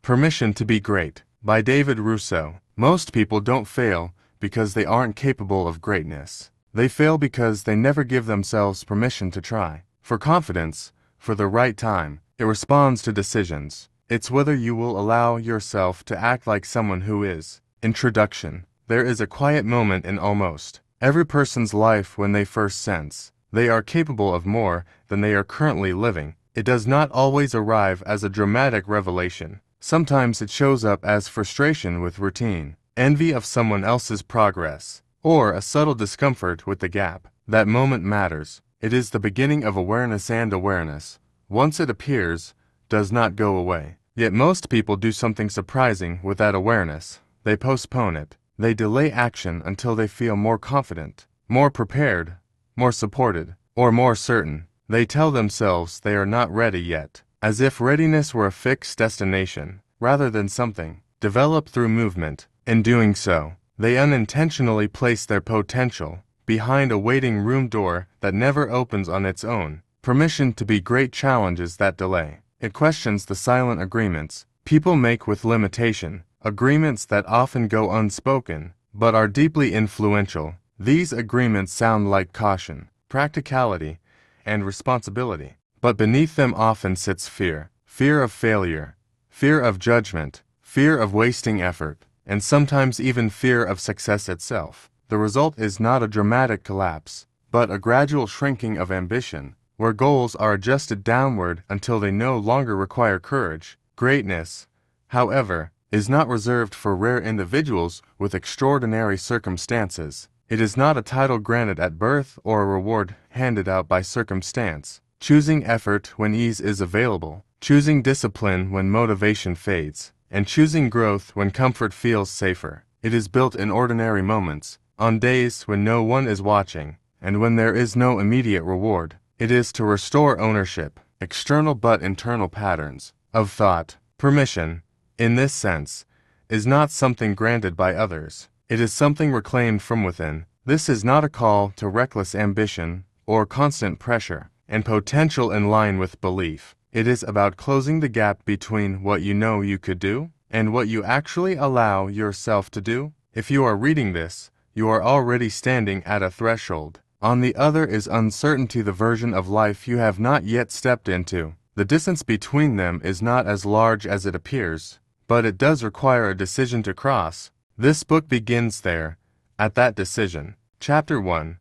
Permission to be Great by David Rousseau. Most people don't fail because they aren't capable of greatness. They fail because they never give themselves permission to try. For confidence, for the right time, it responds to decisions. It's whether you will allow yourself to act like someone who is. Introduction. There is a quiet moment in almost every person's life when they first sense they are capable of more than they are currently living. It does not always arrive as a dramatic revelation. Sometimes it shows up as frustration with routine, envy of someone else's progress, or a subtle discomfort with the gap. That moment matters. It is the beginning of awareness, and awareness, once it appears, does not go away. Yet most people do something surprising with that awareness. They postpone it. They delay action until they feel more confident, more prepared, more supported, or more certain. They tell themselves they are not ready yet, as if readiness were a fixed destination, rather than something developed through movement. In doing so, they unintentionally place their potential behind a waiting room door that never opens on its own. Permission to be great challenges that delay. It questions the silent agreements people make with limitation, agreements that often go unspoken, but are deeply influential. These agreements sound like caution, practicality, and responsibility. But beneath them often sits fear. Fear of failure, fear of judgment, fear of wasting effort, and sometimes even fear of success itself. The result is not a dramatic collapse, but a gradual shrinking of ambition, where goals are adjusted downward until they no longer require courage. Greatness, however, is not reserved for rare individuals with extraordinary circumstances. It is not a title granted at birth or a reward handed out by circumstance. Choosing effort when ease is available, choosing discipline when motivation fades, and choosing growth when comfort feels safer. It is built in ordinary moments, on days when no one is watching, and when there is no immediate reward. It is to restore ownership, external but internal patterns, of thought. Permission, in this sense, is not something granted by others. It is something reclaimed from within. This is not a call to reckless ambition or constant pressure, and potential in line with belief. It is about closing the gap between what you know you could do and what you actually allow yourself to do. If you are reading this, you are already standing at a threshold. On the other is uncertainty, the version of life you have not yet stepped into. The distance between them is not as large as it appears, but it does require a decision to cross. This book begins there, at that decision. Chapter 1.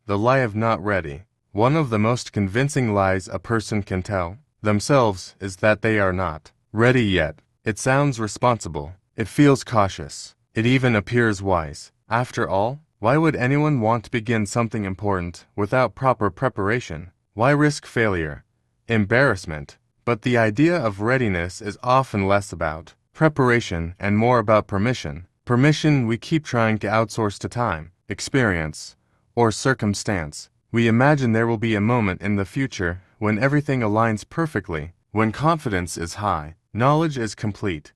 The Lie of Not Ready. One of the most convincing lies a person can tell themselves is that they are not ready yet. It sounds responsible. It feels cautious. It even appears wise. After all, why would anyone want to begin something important without proper preparation? Why risk failure, embarrassment? But the idea of readiness is often less about preparation and more about permission. Permission we keep trying to outsource to time, experience, or circumstance. We imagine there will be a moment in the future when everything aligns perfectly, when confidence is high, knowledge is complete,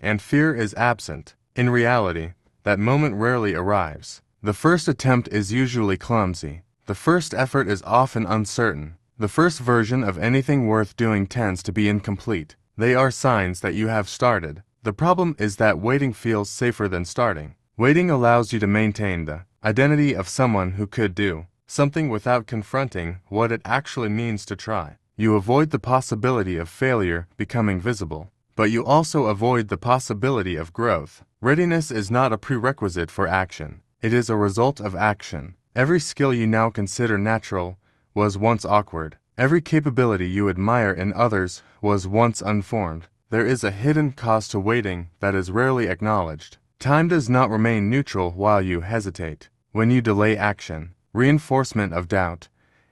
and fear is absent. In reality, that moment rarely arrives. The first attempt is usually clumsy. The first effort is often uncertain. The first version of anything worth doing tends to be incomplete. They are signs that you have started. The problem is that waiting feels safer than starting. Waiting allows you to maintain the identity of someone who could do something without confronting what it actually means to try. You avoid the possibility of failure becoming visible, but you also avoid the possibility of growth. Readiness is not a prerequisite for action. It is a result of action. Every skill you now consider natural was once awkward. Every capability you admire in others was once unformed. There is a hidden cost to waiting that is rarely acknowledged. Time does not remain neutral while you hesitate. When you delay action, reinforcement of doubt,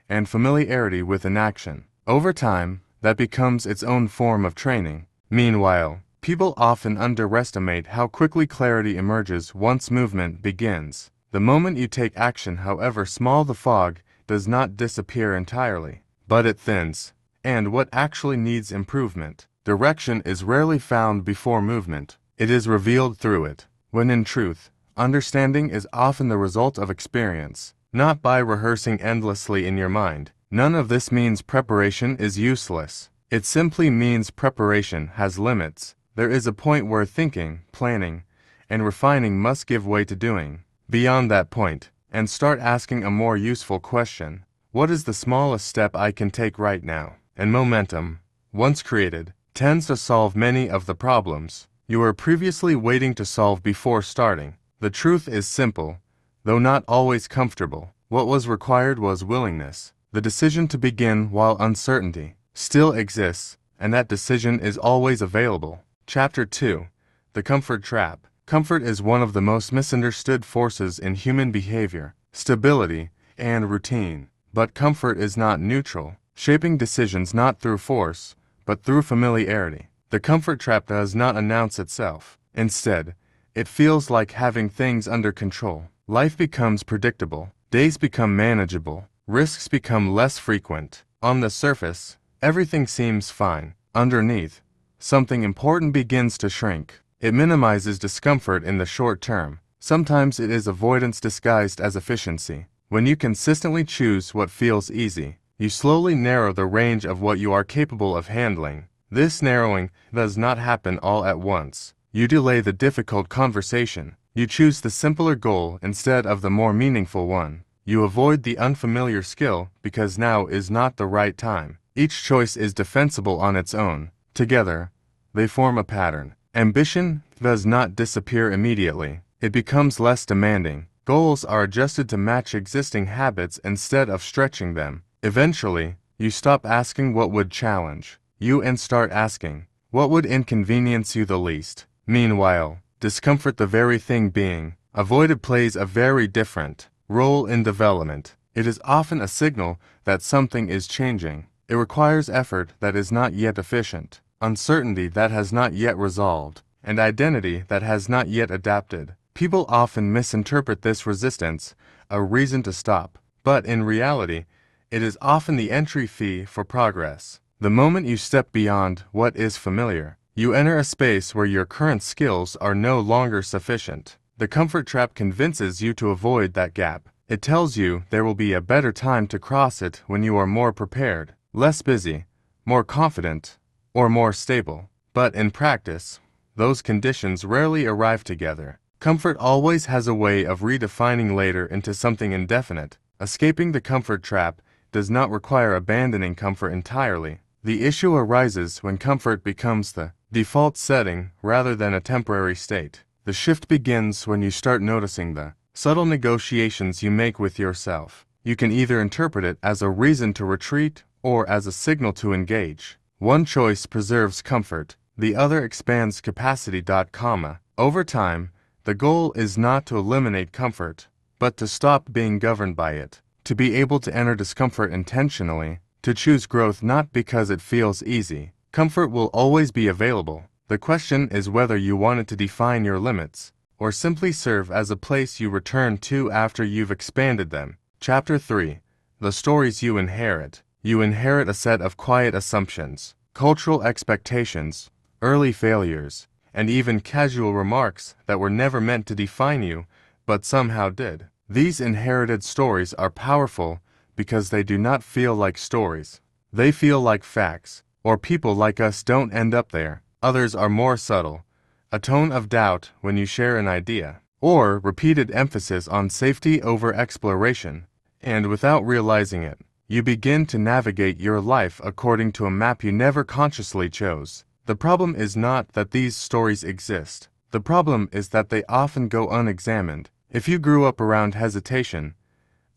and familiarity with inaction. Over time, that becomes its own form of training. Meanwhile, people often underestimate how quickly clarity emerges once movement begins. The moment you take action, however small the fog, does not disappear entirely, but it thins. And what actually needs improvement? Direction is rarely found before movement. It is revealed through it. When in truth, understanding is often the result of experience, not by rehearsing endlessly in your mind. None of this means preparation is useless. It simply means preparation has limits. There is a point where thinking, planning, and refining must give way to doing. Beyond that point, and start asking a more useful question. What is the smallest step I can take right now? And momentum, once created, tends to solve many of the problems you were previously waiting to solve before starting. The truth is simple, though not always comfortable. What was required was willingness, the decision to begin while uncertainty still exists, and that decision is always available. Chapter 2. The Comfort Trap. Comfort is one of the most misunderstood forces in human behavior, stability, and routine. But comfort is not neutral, shaping decisions not through force, but through familiarity. The comfort trap does not announce itself. Instead, it feels like having things under control. Life becomes predictable, days become manageable, risks become less frequent. On the surface, everything seems fine. Underneath, something important begins to shrink. It minimizes discomfort in the short term. Sometimes it is avoidance disguised as efficiency. When you consistently choose what feels easy, you slowly narrow the range of what you are capable of handling. This narrowing does not happen all at once. You delay the difficult conversation. You choose the simpler goal instead of the more meaningful one. You avoid the unfamiliar skill because now is not the right time. Each choice is defensible on its own. Together, they form a pattern. Ambition does not disappear immediately. It becomes less demanding. Goals are adjusted to match existing habits instead of stretching them. Eventually, you stop asking what would challenge you and start asking, what would inconvenience you the least? Meanwhile, discomfort, the very thing being avoided, plays a very different role in development. It is often a signal that something is changing. It requires effort that is not yet efficient, uncertainty that has not yet resolved, and identity that has not yet adapted. People often misinterpret this resistance a reason to stop, but in reality, it is often the entry fee for progress. The moment you step beyond what is familiar, you enter a space where your current skills are no longer sufficient. The comfort trap convinces you to avoid that gap. It tells you there will be a better time to cross it when you are more prepared, less busy, more confident, or more stable. But in practice, those conditions rarely arrive together. Comfort always has a way of redefining later into something indefinite. Escaping the comfort trap does not require abandoning comfort entirely. The issue arises when comfort becomes the default setting rather than a temporary state. The shift begins when you start noticing the subtle negotiations you make with yourself. You can either interpret it as a reason to retreat or as a signal to engage. One choice preserves comfort, the other expands capacity. Over time, the goal is not to eliminate comfort, but to stop being governed by it, to be able to enter discomfort intentionally, to choose growth not because it feels easy. Comfort will always be available. The question is whether you want it to define your limits, or simply serve as a place you return to after you've expanded them. Chapter 3. The Stories You Inherit. You inherit a set of quiet assumptions, cultural expectations, early failures, and even casual remarks that were never meant to define you, but somehow did. These inherited stories are powerful because they do not feel like stories. They feel like facts, or people like us don't end up there. Others are more subtle, a tone of doubt when you share an idea, or repeated emphasis on safety over exploration, and without realizing it, you begin to navigate your life according to a map you never consciously chose. The problem is not that these stories exist. The problem is that they often go unexamined. If you grew up around hesitation,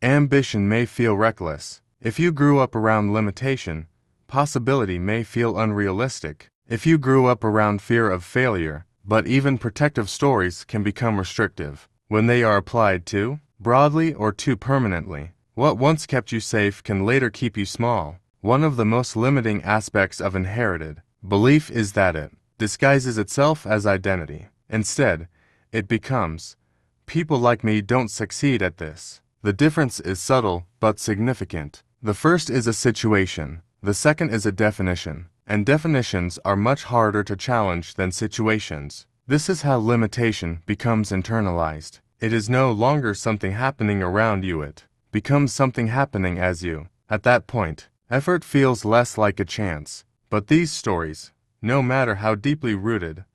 ambition may feel reckless. If you grew up around limitation, possibility may feel unrealistic. If you grew up around fear of failure, but even protective stories can become restrictive when they are applied too broadly or too permanently. What once kept you safe can later keep you small. One of the most limiting aspects of inherited belief is that it disguises itself as identity. Instead, it becomes, people like me don't succeed at this. The difference is subtle but significant. The first is a situation. The second is a definition. And definitions are much harder to challenge than situations. This is how limitation becomes internalized. It is no longer something happening around you, it becomes something happening as you. At that point, effort feels less like a chance. But these stories, no matter how deeply rooted,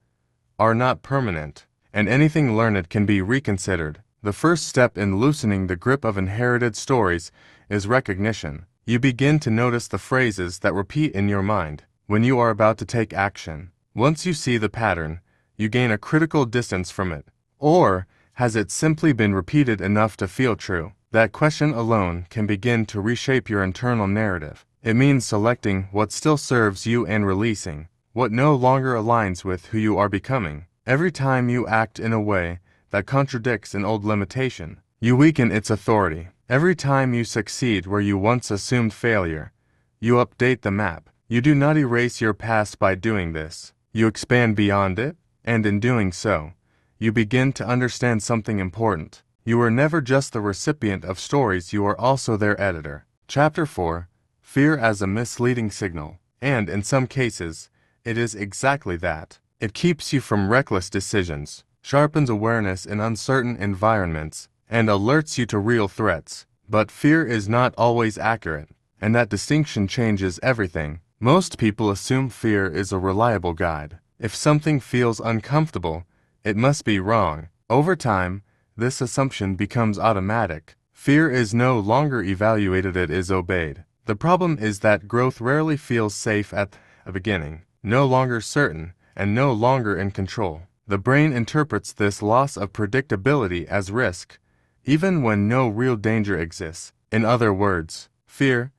are not permanent, and anything learned can be reconsidered. The first step in loosening the grip of inherited stories is recognition. You begin to notice the phrases that repeat in your mind when you are about to take action. Once you see the pattern, you gain a critical distance from it. Or, has it simply been repeated enough to feel true? That question alone can begin to reshape your internal narrative. It means selecting what still serves you and releasing what no longer aligns with who you are becoming. Every time you act in a way that contradicts an old limitation, you weaken its authority. Every time you succeed where you once assumed failure, you update the map. You do not erase your past by doing this. You expand beyond it, and in doing so, you begin to understand something important. You are never just the recipient of stories, you are also their editor. Chapter 4. Fear as a misleading signal. And in some cases, it is exactly that. It keeps you from reckless decisions, sharpens awareness in uncertain environments, and alerts you to real threats. But fear is not always accurate, and that distinction changes everything. Most people assume fear is a reliable guide. If something feels uncomfortable, it must be wrong. Over time, this assumption becomes automatic. Fear is no longer evaluated, it is obeyed. The problem is that growth rarely feels safe at the beginning, no longer certain, and no longer in control. The brain interprets this loss of predictability as risk, even when no real danger exists. In other words, fear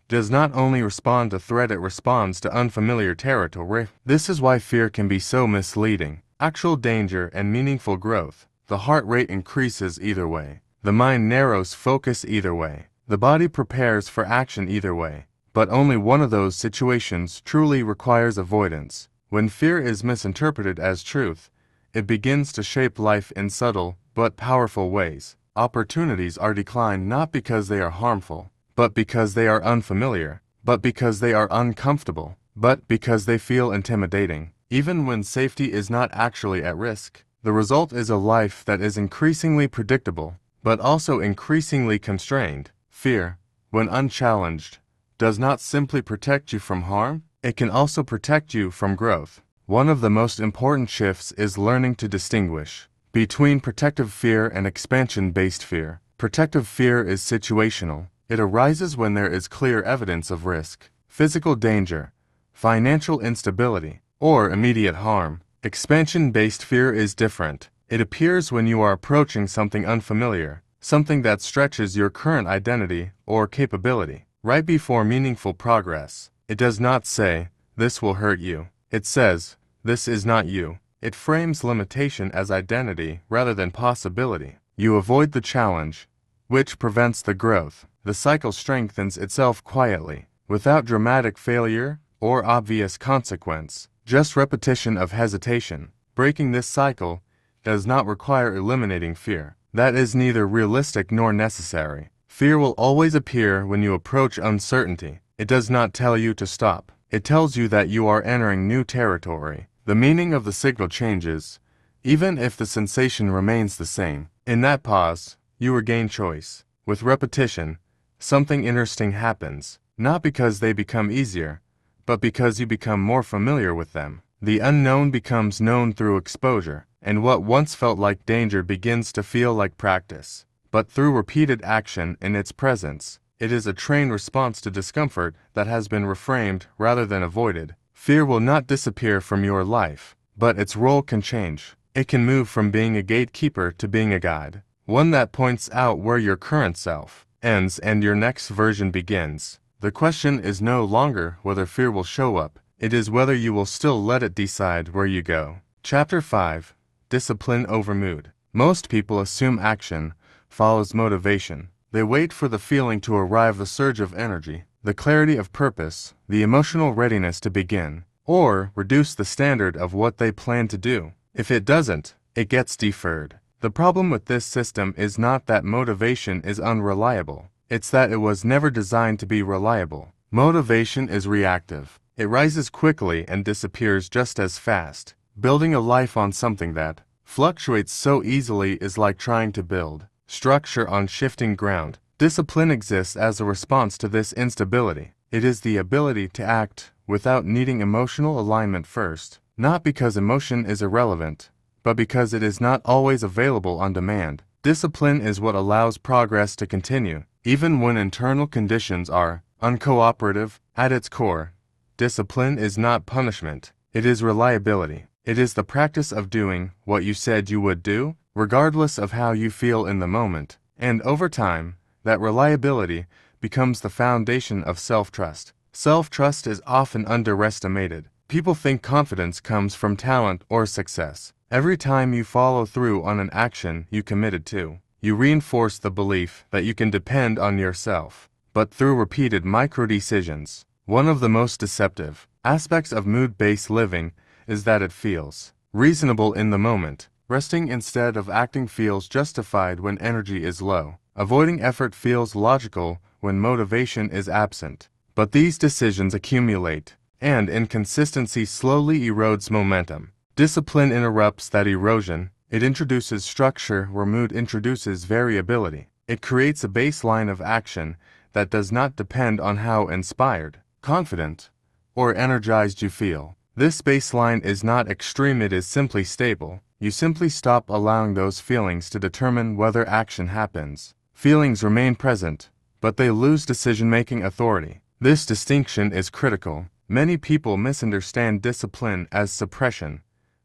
does not only respond to threat, it responds to unfamiliar territory. This is why fear can be so misleading. Actual danger and meaningful growth. The heart rate increases either way. The mind narrows focus either way. The body prepares for action either way. But only one of those situations truly requires avoidance. When fear is misinterpreted as truth, it begins to shape life in subtle but powerful ways. Opportunities are declined not because they are harmful, but because they are unfamiliar, but because they are uncomfortable, but because they feel intimidating. Even when safety is not actually at risk, the result is a life that is increasingly predictable, but also increasingly constrained. Fear, when unchallenged, does not simply protect you from harm, it can also protect you from growth. One of the most important shifts is learning to distinguish between protective fear and expansion-based fear. Protective fear is situational. It arises when there is clear evidence of risk, physical danger, financial instability, or immediate harm. Expansion-based fear is different. It appears when you are approaching something unfamiliar, something that stretches your current identity or capability. Right before meaningful progress, it does not say, "This will hurt you." It says, "This is not you." It frames limitation as identity rather than possibility. You avoid the challenge, which prevents the growth. The cycle strengthens itself quietly, without dramatic failure or obvious consequence, just repetition of hesitation. Breaking this cycle does not require eliminating fear. That is neither realistic nor necessary. Fear will always appear when you approach uncertainty. It does not tell you to stop. It tells you that you are entering new territory. The meaning of the signal changes, even if the sensation remains the same. In that pause, you regain choice. With repetition, something interesting happens, not because they become easier, but because you become more familiar with them. The unknown becomes known through exposure, and what once felt like danger begins to feel like practice. But through repeated action in its presence, it is a trained response to discomfort that has been reframed rather than avoided. Fear will not disappear from your life, but its role can change. It can move from being a gatekeeper to being a guide, one that points out where your current self ends and your next version begins. The question is no longer whether fear will show up, it is whether you will still let it decide where you go. Chapter 5. Discipline over mood. Most people assume action follows motivation. They wait for the feeling to arrive, the surge of energy, the clarity of purpose, the emotional readiness to begin, or reduce the standard of what they plan to do. If it doesn't, it gets deferred. The problem with this system is not that motivation is unreliable. It's that it was never designed to be reliable. Motivation is reactive. It rises quickly and disappears just as fast. Building a life on something that fluctuates so easily is like trying to build structure on shifting ground. Discipline exists as a response to this instability. It is the ability to act without needing emotional alignment first, not because emotion is irrelevant, but because it is not always available on demand. Discipline is what allows progress to continue, even when internal conditions are uncooperative. At its core, discipline is not punishment, it is reliability. It is the practice of doing what you said you would do, regardless of how you feel in the moment. And over time, that reliability becomes the foundation of self-trust. Self-trust is often underestimated. People think confidence comes from talent or success. Every time you follow through on an action you committed to, you reinforce the belief that you can depend on yourself. But through repeated micro-decisions, one of the most deceptive aspects of mood-based living is that it feels reasonable in the moment. Resting instead of acting feels justified when energy is low. Avoiding effort feels logical when motivation is absent. But these decisions accumulate, and inconsistency slowly erodes momentum. Discipline interrupts that erosion. It introduces structure where mood introduces variability. It creates a baseline of action that does not depend on how inspired, confident, or energized you feel. This baseline is not extreme, it is simply stable. You simply stop allowing those feelings to determine whether action happens. Feelings remain present, but they lose decision-making authority. This distinction is critical. Many people misunderstand discipline as suppression,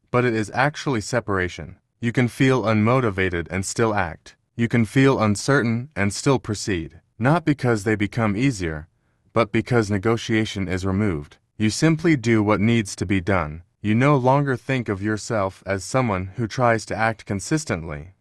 but it is actually separation. You can feel unmotivated and still act. You can feel uncertain and still proceed. Not because they become easier, but because negotiation is removed. You simply do what needs to be done. You no longer think of yourself as someone who tries to act consistently.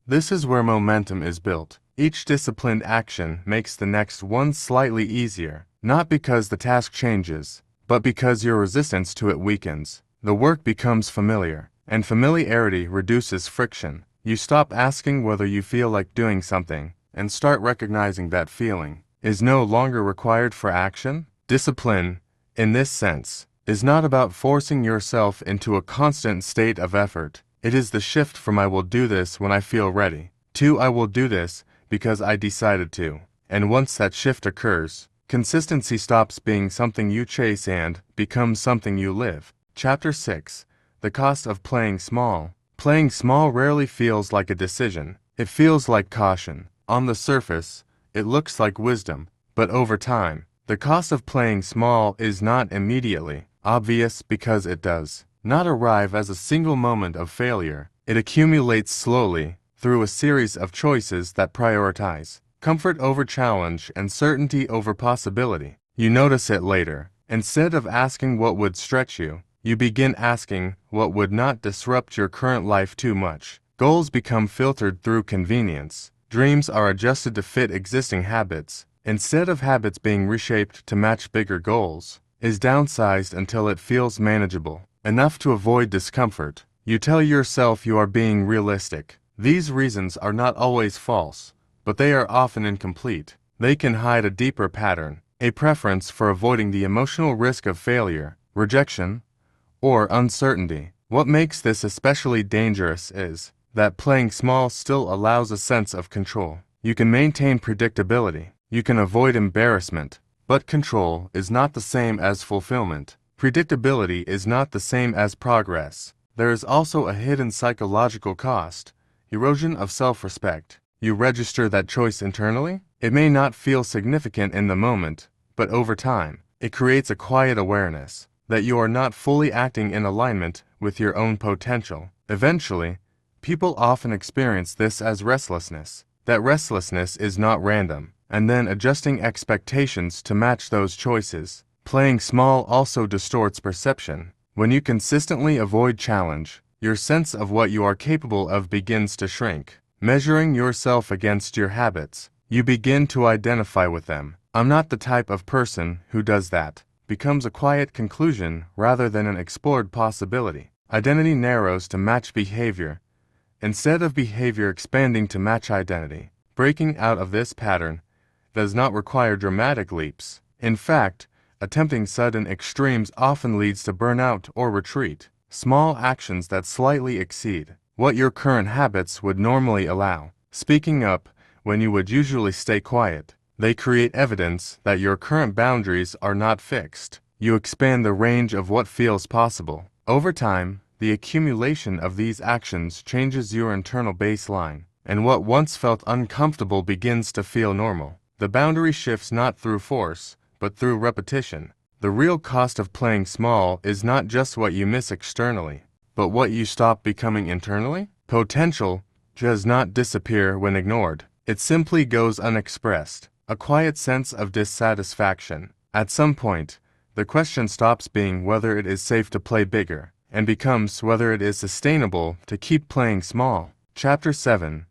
This is where momentum is built. Each disciplined action makes the next one slightly easier, not because the task changes, but because your resistance to it weakens. The work becomes familiar, and familiarity reduces friction. You stop asking whether you feel like doing something, and start recognizing that feeling is no longer required for action. Discipline, in this sense, is not about forcing yourself into a constant state of effort. It is the shift from "I will do this when I feel ready" to "I will do this because I decided to." And once that shift occurs, consistency stops being something you chase and becomes something you live. Chapter 6. The Cost of Playing Small. Playing small rarely feels like a decision. It feels like caution. On the surface, it looks like wisdom, but over time, the cost of playing small is not immediately obvious because it does not arrive as a single moment of failure. It accumulates slowly through a series of choices that prioritize comfort over challenge and certainty over possibility. You notice it later. Instead of asking what would stretch you, you begin asking what would not disrupt your current life too much. Goals become filtered through convenience. Dreams are adjusted to fit existing habits. Instead of habits being reshaped to match bigger goals, is downsized until it feels manageable, enough to avoid discomfort. You tell yourself you are being realistic. These reasons are not always false, but they are often incomplete. They can hide a deeper pattern, a preference for avoiding the emotional risk of failure, rejection, or uncertainty. What makes this especially dangerous is that playing small still allows a sense of control. You can maintain predictability. You can avoid embarrassment. But control is not the same as fulfillment. Predictability is not the same as progress. There is also a hidden psychological cost, erosion of self-respect. You register that choice internally. It may not feel significant in the moment, but over time, it creates a quiet awareness that you are not fully acting in alignment with your own potential. Eventually, people often experience this as restlessness. That restlessness is not random, and then adjusting expectations to match those choices. Playing small also distorts perception. When you consistently avoid challenge, your sense of what you are capable of begins to shrink. Measuring yourself against your habits, you begin to identify with them. "I'm not the type of person who does that," becomes a quiet conclusion rather than an explored possibility. Identity narrows to match behavior, instead of behavior expanding to match identity. Breaking out of this pattern does not require dramatic leaps. In fact, attempting sudden extremes often leads to burnout or retreat. Small actions that slightly exceed what your current habits would normally allow. Speaking up when you would usually stay quiet. They create evidence that your current boundaries are not fixed. You expand the range of what feels possible. Over time, the accumulation of these actions changes your internal baseline, and what once felt uncomfortable begins to feel normal. The boundary shifts not through force, but through repetition. The real cost of playing small is not just what you miss externally, but what you stop becoming internally. Potential does not disappear when ignored. It simply goes unexpressed, a quiet sense of dissatisfaction. At some point, the question stops being whether it is safe to play bigger, and becomes whether it is sustainable to keep playing small. Chapter 7.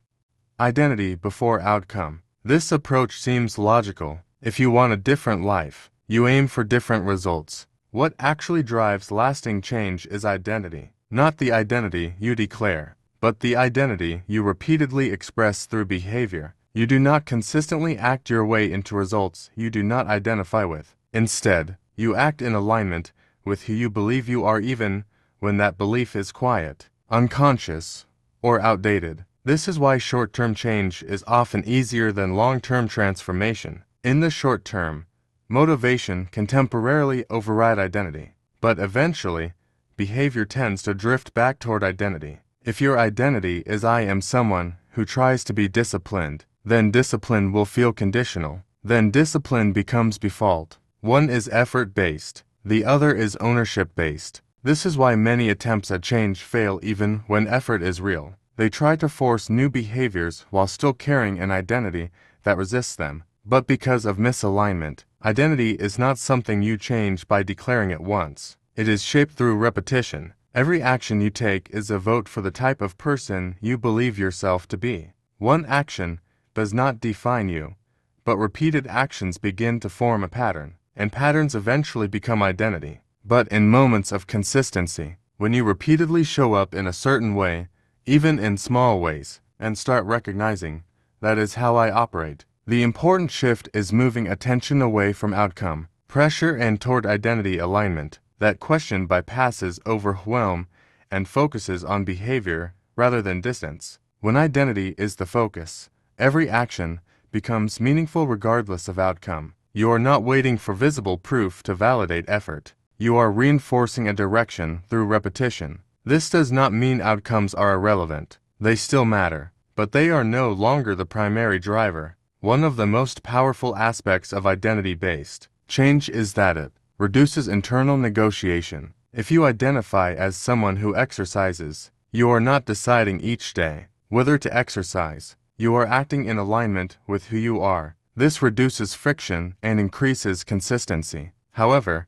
Identity before outcome. This approach seems logical. If you want a different life, you aim for different results. What actually drives lasting change is identity. Not the identity you declare, but the identity you repeatedly express through behavior. You do not consistently act your way into results you do not identify with. Instead, you act in alignment with who you believe you are, even when that belief is quiet, unconscious, or outdated. This is why short-term change is often easier than long-term transformation. In the short term, motivation can temporarily override identity, but eventually, behavior tends to drift back toward identity. If your identity is I am someone who tries to be disciplined, then discipline will feel conditional. Then discipline becomes default. One is effort-based, the other is ownership-based. This is why many attempts at change fail even when effort is real. They try to force new behaviors while still carrying an identity that resists them. But because of misalignment, identity is not something you change by declaring it once. It is shaped through repetition. Every action you take is a vote for the type of person you believe yourself to be. One action does not define you, but repeated actions begin to form a pattern, and patterns eventually become identity. But in moments of consistency, when you repeatedly show up in a certain way, even in small ways, and start recognizing, that is how I operate. The important shift is moving attention away from outcome, pressure, and toward identity alignment. That question bypasses overwhelm and focuses on behavior rather than distance. When identity is the focus, every action becomes meaningful regardless of outcome. You are not waiting for visible proof to validate effort. You are reinforcing a direction through repetition. This does not mean outcomes are irrelevant. They still matter, but they are no longer the primary driver. One of the most powerful aspects of identity-based change is that it reduces internal negotiation. If you identify as someone who exercises, you are not deciding each day whether to exercise. You are acting in alignment with who you are. This reduces friction and increases consistency. However,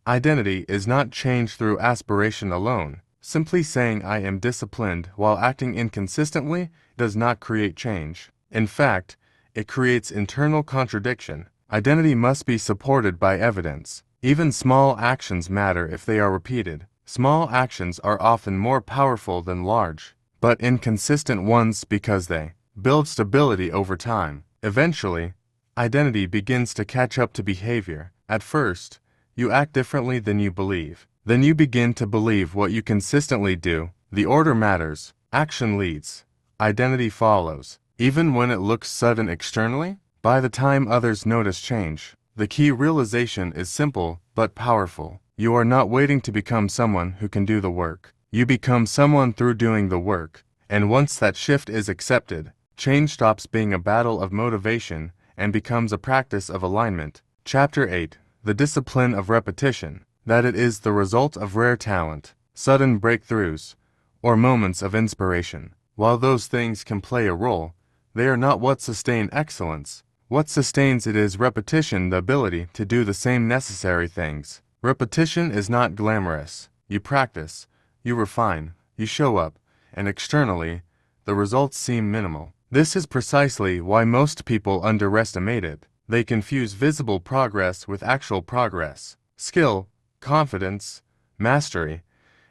identity is not changed through aspiration alone. Simply saying I am disciplined while acting inconsistently does not create change. In fact, it creates internal contradiction. Identity must be supported by evidence. Even small actions matter if they are repeated. Small actions are often more powerful than large, but inconsistent ones because they build stability over time. Eventually, identity begins to catch up to behavior. At first, you act differently than you believe. Then you begin to believe what you consistently do. The order matters. Action leads. Identity follows. Even when it looks sudden externally, by the time others notice change, the key realization is simple but powerful. You are not waiting to become someone who can do the work. You become someone through doing the work. And once that shift is accepted, change stops being a battle of motivation and becomes a practice of alignment. Chapter 8. The discipline of repetition. That it is the result of rare talent, sudden breakthroughs, or moments of inspiration. While those things can play a role, they are not what sustain excellence. What sustains it is repetition, the ability to do the same necessary things. Repetition is not glamorous. You practice, you refine, you show up, and externally, the results seem minimal. This is precisely why most people underestimate it. They confuse visible progress with actual progress. Skill, confidence, mastery,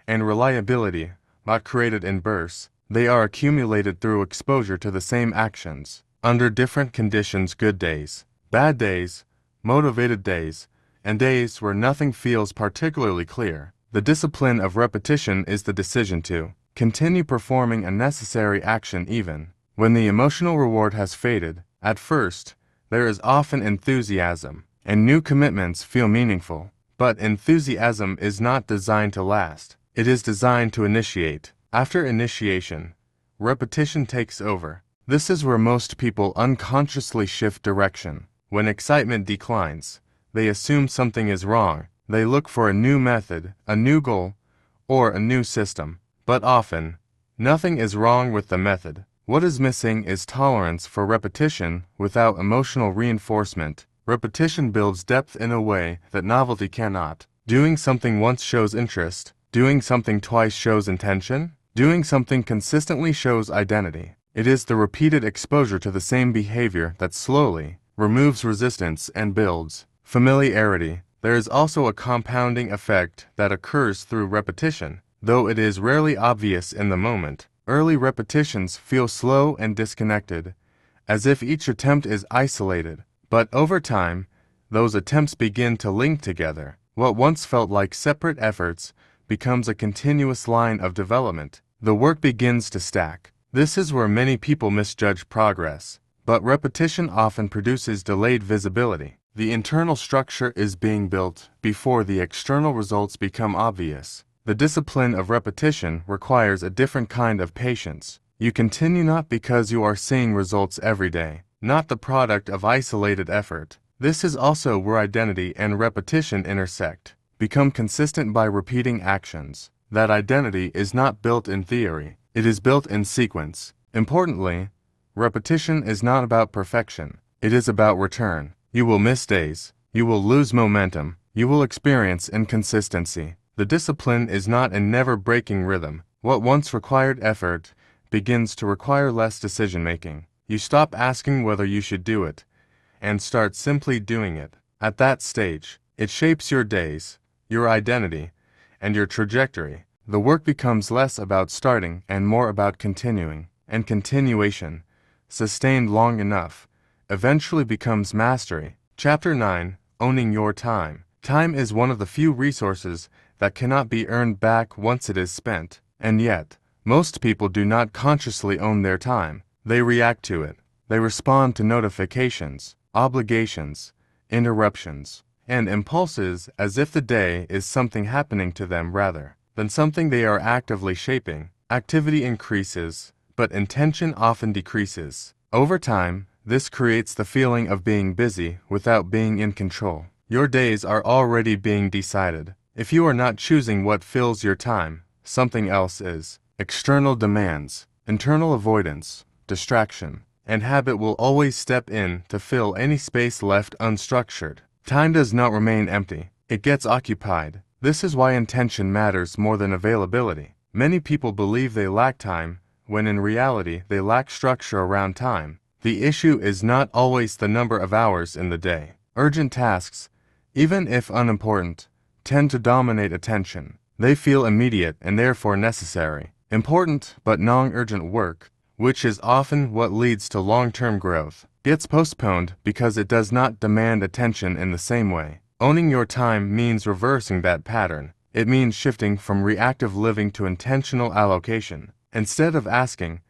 and reliability, not created in bursts. They are accumulated through exposure to the same actions, under different conditions: good days, bad days, motivated days, and days where nothing feels particularly clear. The discipline of repetition is the decision to continue performing a necessary action even when the emotional reward has faded. At first, there is often enthusiasm, and new commitments feel meaningful. But enthusiasm is not designed to last. It is designed to initiate. After initiation, repetition takes over. This is where most people unconsciously shift direction. When excitement declines, they assume something is wrong. They look for a new method, a new goal, or a new system. But often, nothing is wrong with the method. What is missing is tolerance for repetition without emotional reinforcement. Repetition builds depth in a way that novelty cannot. Doing something once shows interest. Doing something twice shows intention. Doing something consistently shows identity. It is the repeated exposure to the same behavior that slowly removes resistance and builds familiarity. There is also a compounding effect that occurs through repetition, though it is rarely obvious in the moment. Early repetitions feel slow and disconnected, as if each attempt is isolated. But over time, those attempts begin to link together. What once felt like separate efforts becomes a continuous line of development. The work begins to stack. This is where many people misjudge progress. But repetition often produces delayed visibility. The internal structure is being built before the external results become obvious. The discipline of repetition requires a different kind of patience. You continue not because you are seeing results every day, not the product of isolated effort. This is also where identity and repetition intersect. Become consistent by repeating actions. That identity is not built in theory, it is built in sequence. Importantly, repetition is not about perfection, it is about return. You will miss days, you will lose momentum, you will experience inconsistency. The discipline is not a never-breaking rhythm. What once required effort begins to require less decision-making. You stop asking whether you should do it, and start simply doing it. At that stage, it shapes your days, your identity, and your trajectory. The work becomes less about starting and more about continuing, and continuation, sustained long enough, eventually becomes mastery. Chapter 9, Owning Your Time. Time is one of the few resources that cannot be earned back once it is spent, and yet, most people do not consciously own their time. They react to it. They respond to notifications, obligations, interruptions, and impulses as if the day is something happening to them rather than something they are actively shaping. Activity increases, but intention often decreases. Over time, this creates the feeling of being busy without being in control. Your days are already being decided. If you are not choosing what fills your time, something else is. External demands, internal avoidance, distraction, and habit will always step in to fill any space left unstructured. Time does not remain empty. It gets occupied. This is why intention matters more than availability. Many people believe they lack time, when in reality they lack structure around time. The issue is not always the number of hours in the day. Urgent tasks, even if unimportant, tend to dominate attention. They feel immediate and therefore necessary. Important but non-urgent work, which is often what leads to long-term growth, gets postponed because it does not demand attention in the same way. Owning your time means reversing that pattern. It means shifting from reactive living to intentional allocation. Instead of asking,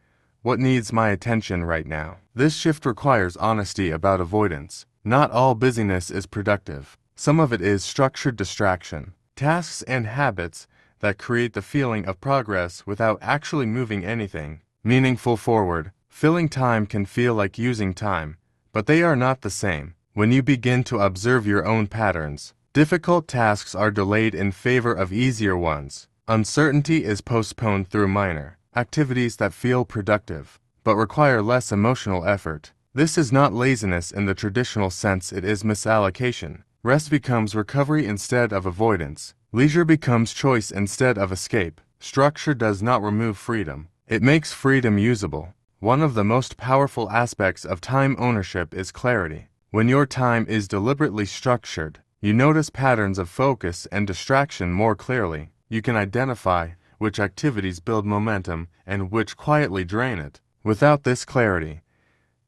"What needs my attention right now?" This shift requires honesty about avoidance. Not all busyness is productive. Some of it is structured distraction, tasks and habits that create the feeling of progress without actually moving anything meaningful forward. Filling time can feel like using time, but they are not the same. When you begin to observe your own patterns, difficult tasks are delayed in favor of easier ones. Uncertainty is postponed through minor activities that feel productive, but require less emotional effort. This is not laziness in the traditional sense, it is misallocation. Rest becomes recovery instead of avoidance. Leisure becomes choice instead of escape. Structure does not remove freedom. It makes freedom usable. One of the most powerful aspects of time ownership is clarity. When your time is deliberately structured, you notice patterns of focus and distraction more clearly. You can identify which activities build momentum and which quietly drain it. Without this clarity,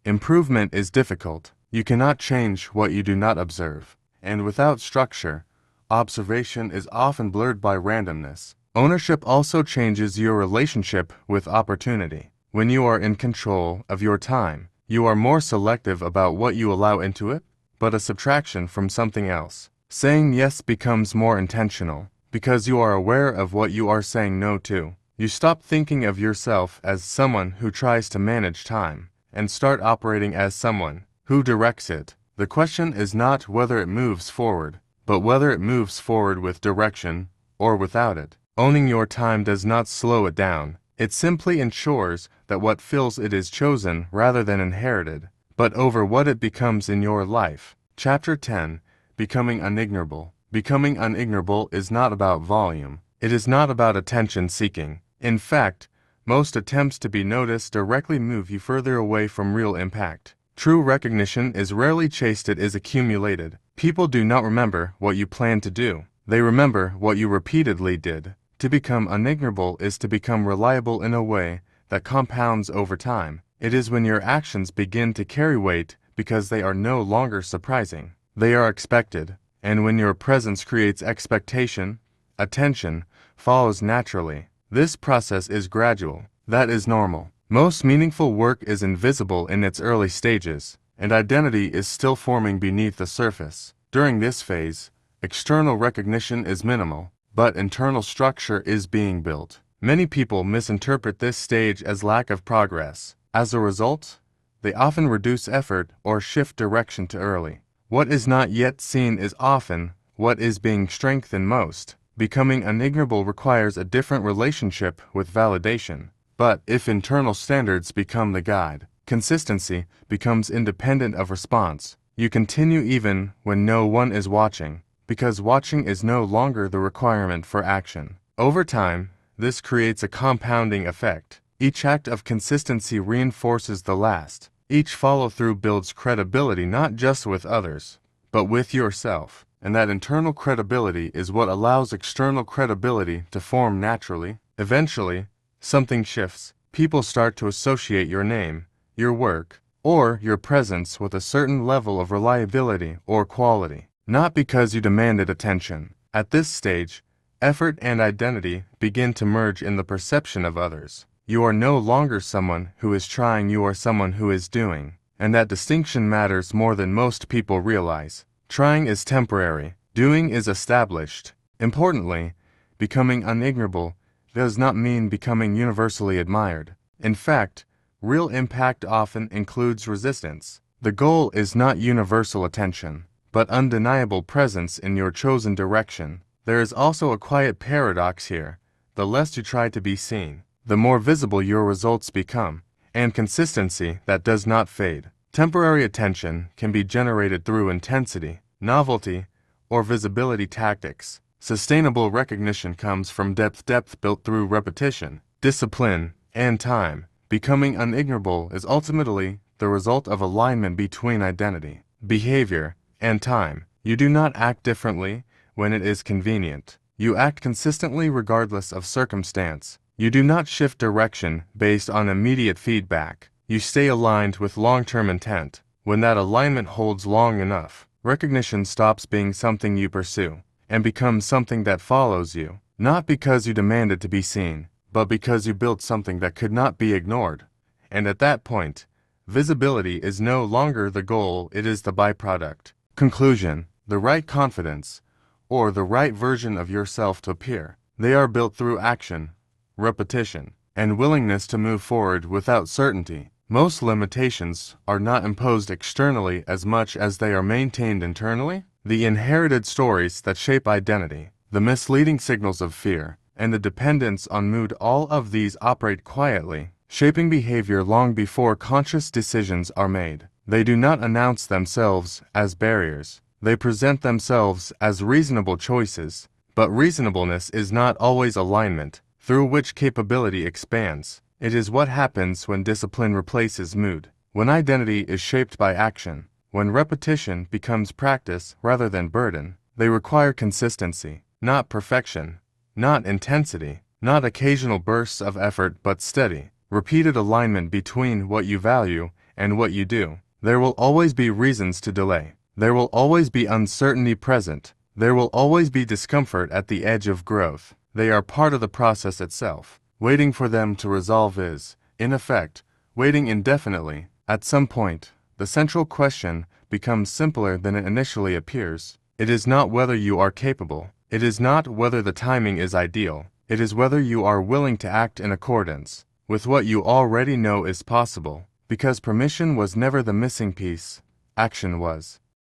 improvement is difficult. You cannot change what you do not observe. And without structure, observation is often blurred by randomness. Ownership also changes your relationship with opportunity. When you are in control of your time, You are more selective about what you allow into it, but a subtraction from something else. Saying yes becomes more intentional, because you are aware of what you are saying no to. You stop thinking of yourself as someone who tries to manage time, and start operating as someone who directs it. The question is not whether it moves forward, but whether it moves forward with direction or without it. Owning your time does not slow it down. It simply ensures that what fills it is chosen rather than inherited, but over what it becomes in your life. Chapter 10. Becoming unignorable. Becoming unignorable is not about volume. It is not about attention-seeking. In fact, most attempts to be noticed directly move you further away from real impact. True recognition is rarely chased, it is accumulated. People do not remember what you plan to do. They remember what you repeatedly did. To become unignorable is to become reliable in a way that compounds over time. It is when your actions begin to carry weight because they are no longer surprising. They are expected. And when your presence creates expectation, attention follows naturally. This process is gradual. That is normal. Most meaningful work is invisible in its early stages, and identity is still forming beneath the surface. During this phase, external recognition is minimal, but internal structure is being built. Many people misinterpret this stage as lack of progress. As a result, they often reduce effort or shift direction too early. What is not yet seen is often what is being strengthened most. Becoming unignorable requires a different relationship with validation. But if internal standards become the guide, consistency becomes independent of response. You continue even when no one is watching, because watching is no longer the requirement for action. Over time, this creates a compounding effect. Each act of consistency reinforces the last. Each follow-through builds credibility not just with others, but with yourself. And that internal credibility is what allows external credibility to form naturally. Eventually, something shifts. People start to associate your name, your work, or your presence with a certain level of reliability or quality, not because you demanded attention. At this stage, effort and identity begin to merge in the perception of others. You are no longer someone who is trying, you are someone who is doing. And that distinction matters more than most people realize. Trying is temporary, doing is established. Importantly, becoming unignorable does not mean becoming universally admired. In fact, real impact often includes resistance. The goal is not universal attention, but undeniable presence in your chosen direction. There is also a quiet paradox here. The less you try to be seen, the more visible your results become, and consistency that does not fade. Temporary attention can be generated through intensity, novelty, or visibility tactics. Sustainable recognition comes from depth built through repetition, discipline, and time. Becoming unignorable is ultimately the result of alignment between identity, behavior, and time. You do not act differently when it is convenient. You act consistently regardless of circumstance. You do not shift direction based on immediate feedback. You stay aligned with long-term intent. When that alignment holds long enough, recognition stops being something you pursue and becomes something that follows you, not because you demanded to be seen, but because you built something that could not be ignored. And at that point, visibility is no longer the goal, it is the byproduct. Conclusion: the right confidence, or the right version of yourself to appear, they are built through action, repetition, and willingness to move forward without certainty. Most limitations are not imposed externally as much as they are maintained internally. The inherited stories that shape identity, the misleading signals of fear, and the dependence on mood, all of these operate quietly, shaping behavior long before conscious decisions are made. They do not announce themselves as barriers. They present themselves as reasonable choices. But reasonableness is not always alignment, through which capability expands. It is what happens when discipline replaces mood, when identity is shaped by action, when repetition becomes practice rather than burden. They require consistency, not perfection, not intensity, not occasional bursts of effort, but steady, repeated alignment between what you value and what you do. There will always be reasons to delay. There will always be uncertainty present. There will always be discomfort at the edge of growth. They are part of the process itself. Waiting for them to resolve is, in effect, waiting indefinitely. At some point, the central question becomes simpler than it initially appears. It is not whether you are capable. It is not whether the timing is ideal. It is whether you are willing to act in accordance with what you already know is possible. Because permission was never the missing piece, action was.